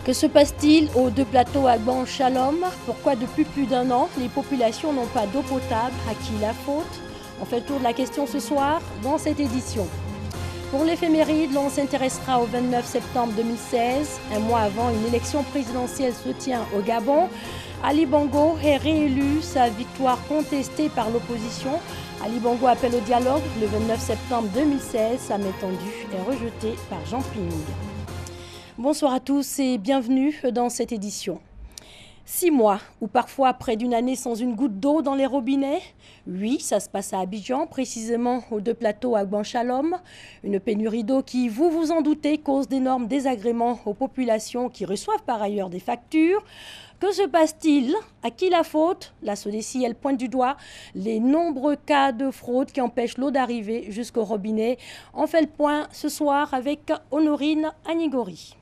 Que se passe-t-il aux deux plateaux Agban-Shalom? Pourquoi depuis plus d'un an, les populations n'ont pas d'eau potable? À qui la faute? On fait le tour de la question ce soir dans cette édition. Pour l'éphéméride, l'on s'intéressera au 29 septembre 2016. Un mois avant une élection présidentielle se tient au Gabon. Ali Bongo est réélu, sa victoire contestée par l'opposition. Ali Bongo appelle au dialogue le 29 septembre 2016. Sa main tendue est rejetée par Jean Ping. Bonsoir à tous et bienvenue dans cette édition. 6 mois ou parfois près d'une année sans une goutte d'eau dans les robinets. Oui, ça se passe à Abidjan, précisément aux deux plateaux Agban-Shalom. Une pénurie d'eau qui, vous vous en doutez, cause d'énormes désagréments aux populations qui reçoivent par ailleurs des factures. Que se passe-t-il? À qui la faute? La SODECI, elle pointe du doigt les nombreux cas de fraude qui empêchent l'eau d'arriver jusqu'au robinet. On fait le point ce soir avec Honorine Anigori.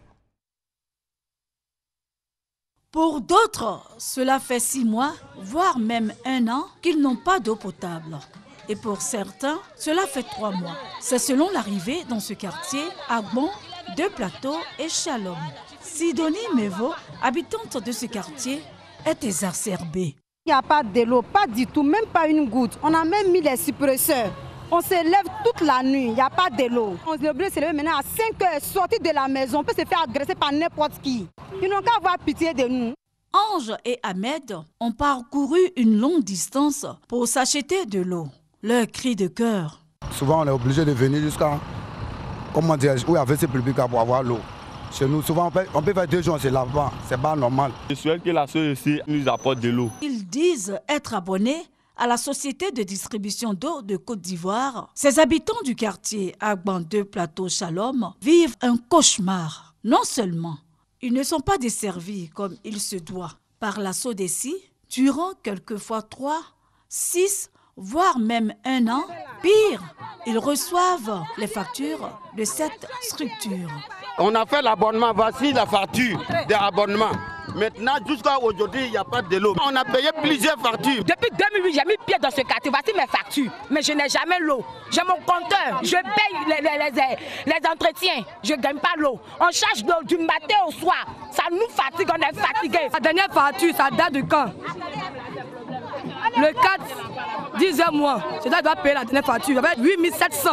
Pour d'autres, cela fait 6 mois, voire même 1 an, qu'ils n'ont pas d'eau potable. Et pour certains, cela fait 3 mois. C'est selon l'arrivée dans ce quartier, Agban, Deux Plateaux et Shalom. Sidonie Mevo, habitante de ce quartier, est exacerbée. Il n'y a pas de l'eau, pas du tout, même pas une goutte. On a même mis les suppresseurs. On se lève toute la nuit, il n'y a pas de l'eau. On est obligé de se lever maintenant à 5 heures, sortir de la maison, on peut se faire agresser par n'importe qui. Ils n'ont qu'à avoir pitié de nous. Ange et Ahmed ont parcouru une longue distance pour s'acheter de l'eau. Leur cri de cœur. Souvent, on est obligé de venir jusqu'à, comment dire, où il y avait ces publics pour avoir l'eau. Chez nous, souvent, on peut faire 2 jours, c'est là-bas, c'est pas normal. Je souhaite que la SODECI nous apporte de l'eau. Ils disent être abonnés à la Société de distribution d'eau de Côte d'Ivoire. Ces habitants du quartier Agban Deux Plateaux Shalom vivent un cauchemar. Non seulement ils ne sont pas desservis comme il se doit par la SODECI durant quelquefois 3, 6, voire même 1 an. Pire, ils reçoivent les factures de cette structure. On a fait l'abonnement, voici la facture de l'abonnement. Maintenant, jusqu'à aujourd'hui, il n'y a pas de l'eau. On a payé plusieurs factures. Depuis 2008, j'ai mis pied dans ce quartier. Voici mes factures. Mais je n'ai jamais l'eau. J'ai mon compteur. Je paye les entretiens. Je ne gagne pas l'eau. On charge l'eau du matin au soir. Ça nous fatigue, on est fatigué. La dernière facture, ça date de quand? Le 4, 10 mois. Je dois payer la dernière facture. J'avais 8700.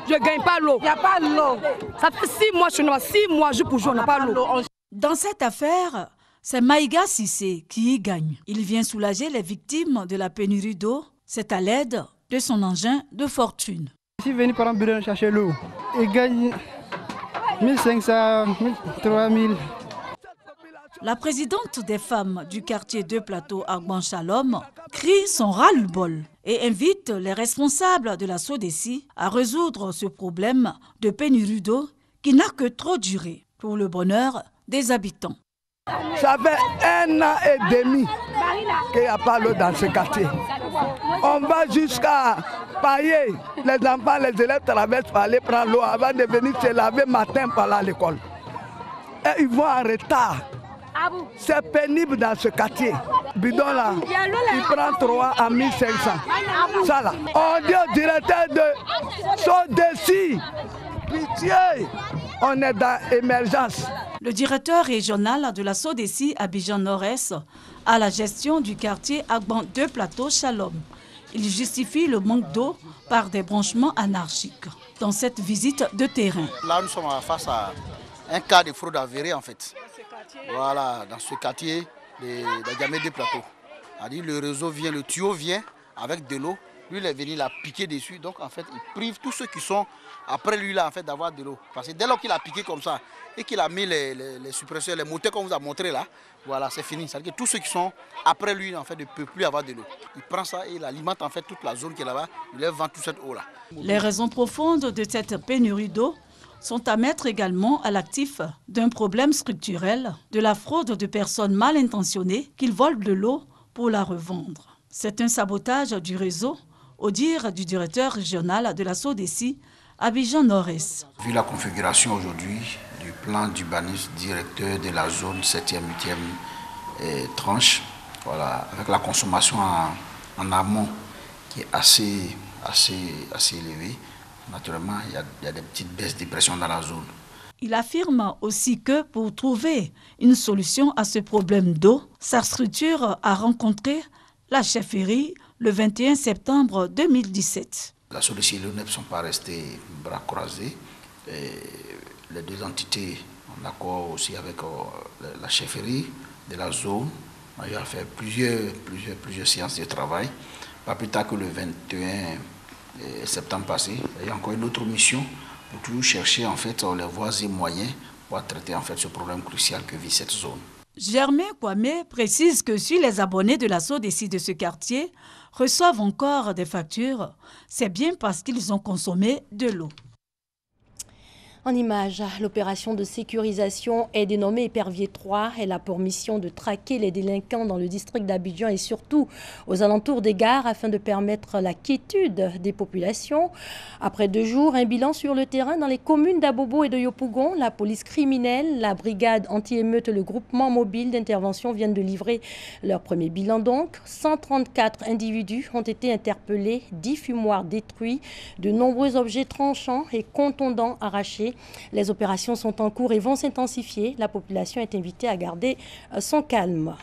Je ne gagne pas l'eau. Il n'y a pas l'eau. Ça fait 6 mois, 6 mois jour pour jour, on n'a pas l'eau. Dans cette affaire, c'est Maïga Sissé qui y gagne. Il vient soulager les victimes de la pénurie d'eau. C'est à l'aide de son engin de fortune. Je suis venu par un bidon chercher l'eau. Il gagne 1500, 3000. La présidente des femmes du quartier Deux Plateaux Agban Shalom crie son ras-le-bol et invite les responsables de la SODECI à résoudre ce problème de pénurie d'eau qui n'a que trop duré pour le bonheur des habitants. Ça fait 1 an et demi qu'il n'y a pas d'eau dans ce quartier. On va jusqu'à pailler les enfants, les élèves traversent pour aller prendre l'eau avant de venir se laver matin pour aller à l'école. Et ils vont en retard. C'est pénible dans ce quartier. Bidon là, il prend 3 à 1500. Ça là. On dit au directeur de SODECI, pitié, on est dans l'émergence. Le directeur régional de la SODECI Abidjan Nord-Est a la gestion du quartier Agban Deux Plateaux Shalom. Il justifie le manque d'eau par des branchements anarchiques dans cette visite de terrain. Là, nous sommes face à un cas de fraude avéré en fait. Voilà, dans ce quartier d'Adjamé Deux Plateaux. Le réseau vient, le tuyau vient avec de l'eau. Lui, il est venu la piquer dessus. Donc, en fait, il prive tous ceux qui sont après lui là, en fait, d'avoir de l'eau. Parce que dès lors qu'il a piqué comme ça et qu'il a mis les suppresseurs, les moteurs qu'on vous a montré là, voilà, c'est fini. C'est-à-dire que tous ceux qui sont après lui, en fait, ne peuvent plus avoir de l'eau. Il prend ça et il alimente en fait toute la zone qui est là-bas. Il leur vend toute cette eau là. Les raisons profondes de cette pénurie d'eau sont à mettre également à l'actif d'un problème structurel, de la fraude de personnes mal intentionnées qui volent de l'eau pour la revendre. C'est un sabotage du réseau, au dire du directeur régional de la SODECI, Abidjan Nord-Est. Vu la configuration aujourd'hui du plan d'urbanisme directeur de la zone 7e, 8e tranche, voilà, avec la consommation en amont qui est assez élevée, naturellement, il y a des petites baisses de pression dans la zone. Il affirme aussi que pour trouver une solution à ce problème d'eau, sa structure a rencontré la chefferie le 21 septembre 2017. La SODECI et l'ONEP ne sont pas restés bras croisés. Et les deux entités, en accord aussi avec la chefferie de la zone, on a fait plusieurs séances de travail. Pas plus tard que le 21 septembre passé, il y a encore une autre mission pour toujours chercher en fait les voies et moyens pour traiter en fait ce problème crucial que vit cette zone. Germain Kwame précise que si les abonnés de la SODECI de ce quartier reçoivent encore des factures, c'est bien parce qu'ils ont consommé de l'eau. En image, l'opération de sécurisation est dénommée Épervier 3. Elle a pour mission de traquer les délinquants dans le district d'Abidjan et surtout aux alentours des gares afin de permettre la quiétude des populations. Après 2 jours, un bilan sur le terrain dans les communes d'Abobo et de Yopougon. La police criminelle, la brigade anti-émeute et le groupement mobile d'intervention viennent de livrer leur premier bilan. Donc, 134 individus ont été interpellés, 10 fumoirs détruits, de nombreux objets tranchants et contondants arrachés. Les opérations sont en cours et vont s'intensifier. La population est invitée à garder son calme.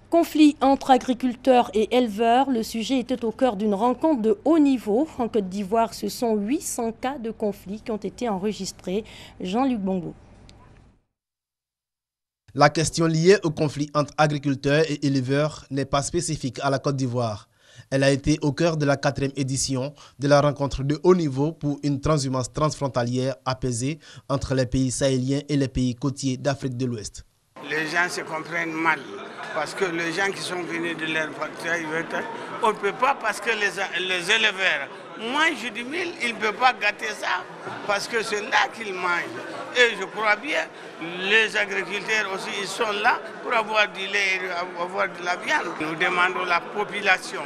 Conflit entre agriculteurs et éleveurs, le sujet était au cœur d'une rencontre de haut niveau. En Côte d'Ivoire, ce sont 800 cas de conflit qui ont été enregistrés. Jean-Luc Bongo. La question liée au conflit entre agriculteurs et éleveurs n'est pas spécifique à la Côte d'Ivoire. Elle a été au cœur de la 4e édition de la rencontre de haut niveau pour une transhumance transfrontalière apaisée entre les pays sahéliens et les pays côtiers d'Afrique de l'Ouest. Les gens se comprennent mal parce que les gens qui sont venus de leur facteur, on ne peut pas parce que les éleveurs mangent du mil, ils ne peuvent pas gâter ça parce que c'est là qu'ils mangent. Et je crois bien, les agriculteurs aussi, ils sont là pour avoir du lait et avoir de la viande. Nous demandons à la population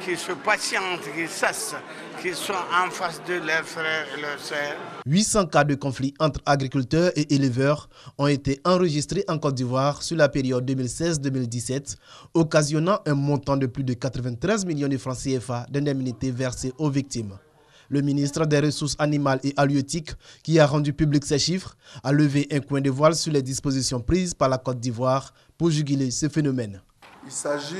qu'ils se patientent, qu'ils sachent qu'ils sont en face de leurs frères et leurs sœurs. 800 cas de conflit entre agriculteurs et éleveurs ont été enregistrés en Côte d'Ivoire sur la période 2016-2017, occasionnant un montant de plus de 93 millions de francs CFA d'indemnités versées aux victimes. Le ministre des Ressources animales et halieutiques, qui a rendu public ces chiffres, a levé un coin de voile sur les dispositions prises par la Côte d'Ivoire pour juguler ce phénomène. Il s'agit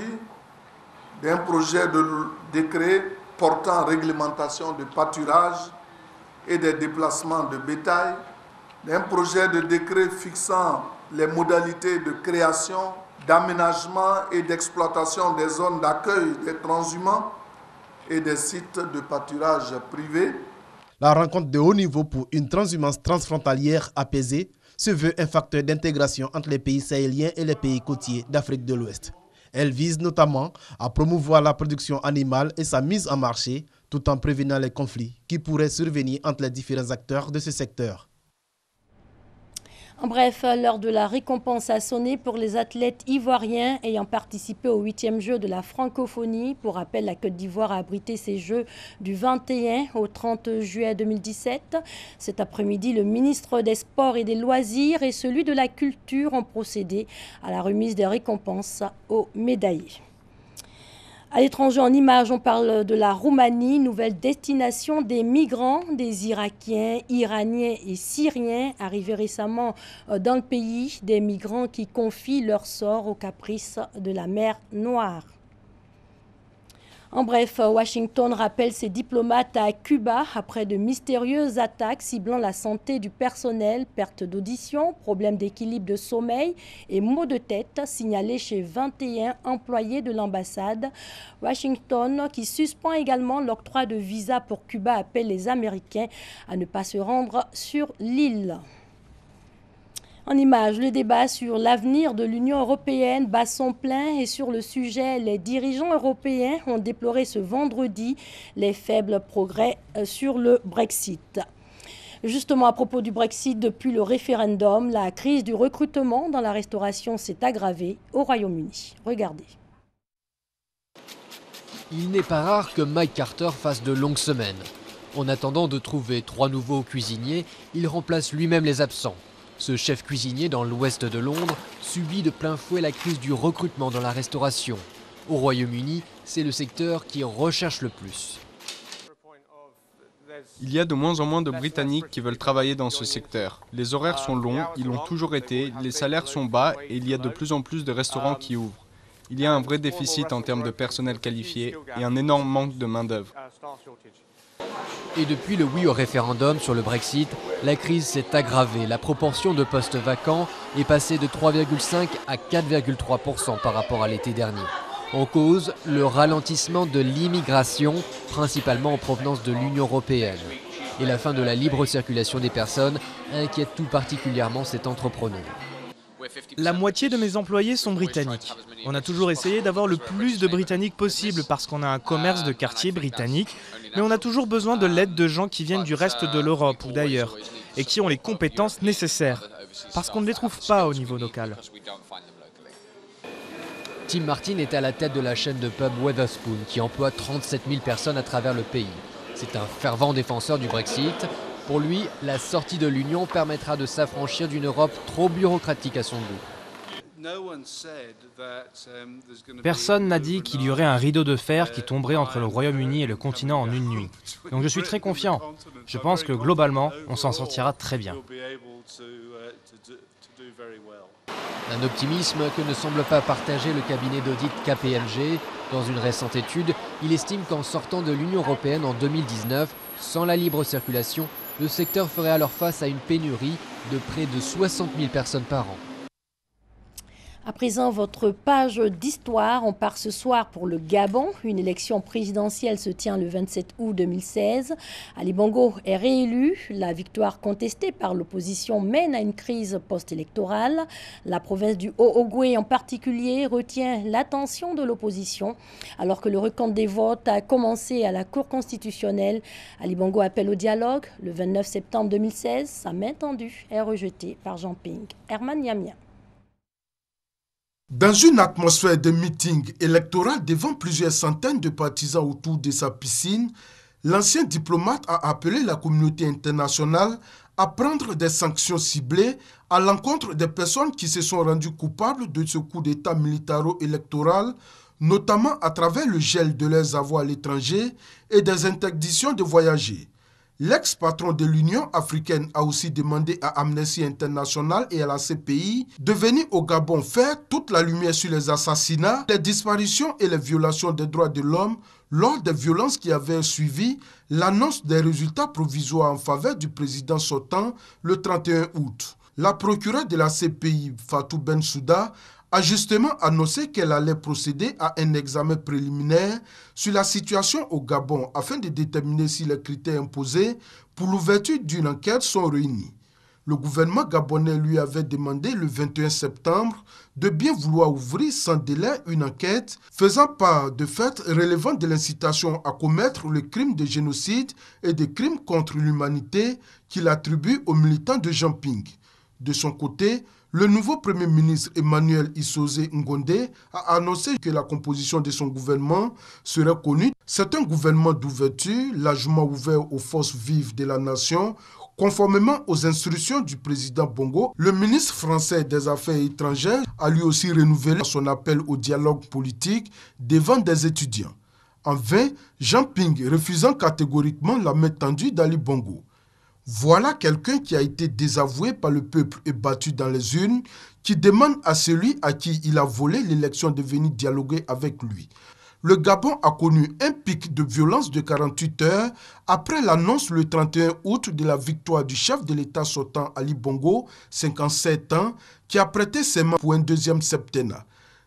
d'un projet de décret portant réglementation de pâturage et des déplacements de bétail, d'un projet de décret fixant les modalités de création, d'aménagement et d'exploitation des zones d'accueil des transhumants et des sites de pâturage privés. La rencontre de haut niveau pour une transhumance transfrontalière apaisée se veut un facteur d'intégration entre les pays sahéliens et les pays côtiers d'Afrique de l'Ouest. Elle vise notamment à promouvoir la production animale et sa mise en marché, tout en prévenant les conflits qui pourraient survenir entre les différents acteurs de ce secteur. En bref, l'heure de la récompense a sonné pour les athlètes ivoiriens ayant participé au 8e jeu de la francophonie. Pour rappel, la Côte d'Ivoire a abrité ces jeux du 21 au 30 juillet 2017. Cet après-midi, le ministre des Sports et des Loisirs et celui de la Culture ont procédé à la remise des récompenses aux médaillés. À l'étranger, en images, on parle de la Roumanie, nouvelle destination des migrants, des Irakiens, Iraniens et Syriens arrivés récemment dans le pays, des migrants qui confient leur sort aux caprices de la mer Noire. En bref, Washington rappelle ses diplomates à Cuba après de mystérieuses attaques ciblant la santé du personnel, perte d'audition, problème d'équilibre de sommeil et maux de tête signalés chez 21 employés de l'ambassade. Washington, qui suspend également l'octroi de visa pour Cuba, appelle les Américains à ne pas se rendre sur l'île. En image, le débat sur l'avenir de l'Union européenne bat son plein et sur le sujet, les dirigeants européens ont déploré ce vendredi les faibles progrès sur le Brexit. Justement, à propos du Brexit, depuis le référendum, la crise du recrutement dans la restauration s'est aggravée au Royaume-Uni. Regardez. Il n'est pas rare que Mike Carter fasse de longues semaines. En attendant de trouver 3 nouveaux cuisiniers, il remplace lui-même les absents. Ce chef cuisinier dans l'ouest de Londres subit de plein fouet la crise du recrutement dans la restauration. Au Royaume-Uni, c'est le secteur qui recherche le plus. Il y a de moins en moins de Britanniques qui veulent travailler dans ce secteur. Les horaires sont longs, ils l'ont toujours été, les salaires sont bas et il y a de plus en plus de restaurants qui ouvrent. Il y a un vrai déficit en termes de personnel qualifié et un énorme manque de main-d'œuvre. Et depuis le oui au référendum sur le Brexit, la crise s'est aggravée. La proportion de postes vacants est passée de 3,5 à 4,3% par rapport à l'été dernier. En cause, le ralentissement de l'immigration, principalement en provenance de l'Union européenne. Et la fin de la libre circulation des personnes inquiète tout particulièrement cet entrepreneur. La moitié de mes employés sont britanniques. On a toujours essayé d'avoir le plus de Britanniques possible parce qu'on a un commerce de quartier britannique, mais on a toujours besoin de l'aide de gens qui viennent du reste de l'Europe ou d'ailleurs et qui ont les compétences nécessaires parce qu'on ne les trouve pas au niveau local. Tim Martin est à la tête de la chaîne de pub Wetherspoon qui emploie 37 000 personnes à travers le pays. C'est un fervent défenseur du Brexit. Pour lui, la sortie de l'Union permettra de s'affranchir d'une Europe trop bureaucratique à son goût. Personne n'a dit qu'il y aurait un rideau de fer qui tomberait entre le Royaume-Uni et le continent en une nuit. Donc je suis très confiant. Je pense que globalement, on s'en sortira très bien. Un optimisme que ne semble pas partager le cabinet d'audit KPMG. Dans une récente étude, il estime qu'en sortant de l'Union européenne en 2019, sans la libre circulation, le secteur ferait alors face à une pénurie de près de 60 000 personnes par an. À présent, votre page d'histoire. On part ce soir pour le Gabon. Une élection présidentielle se tient le 27 août 2016. Ali Bongo est réélu. La victoire contestée par l'opposition mène à une crise post-électorale. La province du Haut-Ogooué en particulier retient l'attention de l'opposition. Alors que le recompte des votes a commencé à la Cour constitutionnelle, Ali Bongo appelle au dialogue. Le 29 septembre 2016, sa main tendue est rejetée par Jean Ping. Herman Yamia. Dans une atmosphère de meeting électoral devant plusieurs centaines de partisans autour de sa piscine, l'ancien diplomate a appelé la communauté internationale à prendre des sanctions ciblées à l'encontre des personnes qui se sont rendues coupables de ce coup d'État militaro-électoral, notamment à travers le gel de leurs avoirs à l'étranger et des interdictions de voyager. L'ex-patron de l'Union africaine a aussi demandé à Amnesty International et à la CPI de venir au Gabon faire toute la lumière sur les assassinats, les disparitions et les violations des droits de l'homme lors des violences qui avaient suivi l'annonce des résultats provisoires en faveur du président sortant le 31 août. La procureure de la CPI, Fatou Bensouda, a justement annoncé qu'elle allait procéder à un examen préliminaire sur la situation au Gabon afin de déterminer si les critères imposés pour l'ouverture d'une enquête sont réunis. Le gouvernement gabonais lui avait demandé le 21 septembre de bien vouloir ouvrir sans délai une enquête faisant part de faits relevant de l'incitation à commettre le crime de génocide et des crimes contre l'humanité qu'il attribue aux militants de Jean Ping. De son côté, le nouveau Premier ministre Emmanuel Issoze Ngondé a annoncé que la composition de son gouvernement serait connue. C'est un gouvernement d'ouverture, largement ouvert aux forces vives de la nation, conformément aux instructions du président Bongo. Le ministre français des Affaires étrangères a lui aussi renouvelé son appel au dialogue politique devant des étudiants. En vain, Jean Ping refusant catégoriquement la main tendue d'Ali Bongo. Voilà quelqu'un qui a été désavoué par le peuple et battu dans les urnes, qui demande à celui à qui il a volé l'élection de venir dialoguer avec lui. Le Gabon a connu un pic de violence de 48 heures après l'annonce le 31 août de la victoire du chef de l'État sortant Ali Bongo, 57 ans, qui a prêté serment pour un deuxième septennat.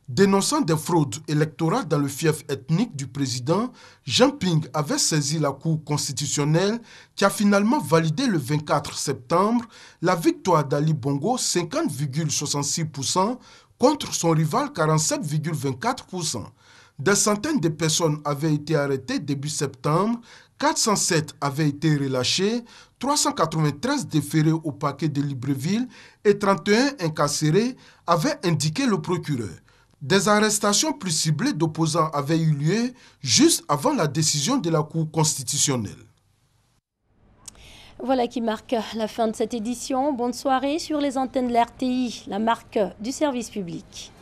Dénonçant des fraudes électorales dans le fief ethnique du président, Jean Ping avait saisi la Cour constitutionnelle qui a finalement validé le 24 septembre la victoire d'Ali Bongo 50,66% contre son rival 47,24%. Des centaines de personnes avaient été arrêtées début septembre, 407 avaient été relâchés, 393 déférés au parquet de Libreville et 31 incarcérés, avait indiqué le procureur. Des arrestations plus ciblées d'opposants avaient eu lieu juste avant la décision de la Cour constitutionnelle. Voilà qui marque la fin de cette édition. Bonne soirée sur les antennes de l'RTI, la marque du service public.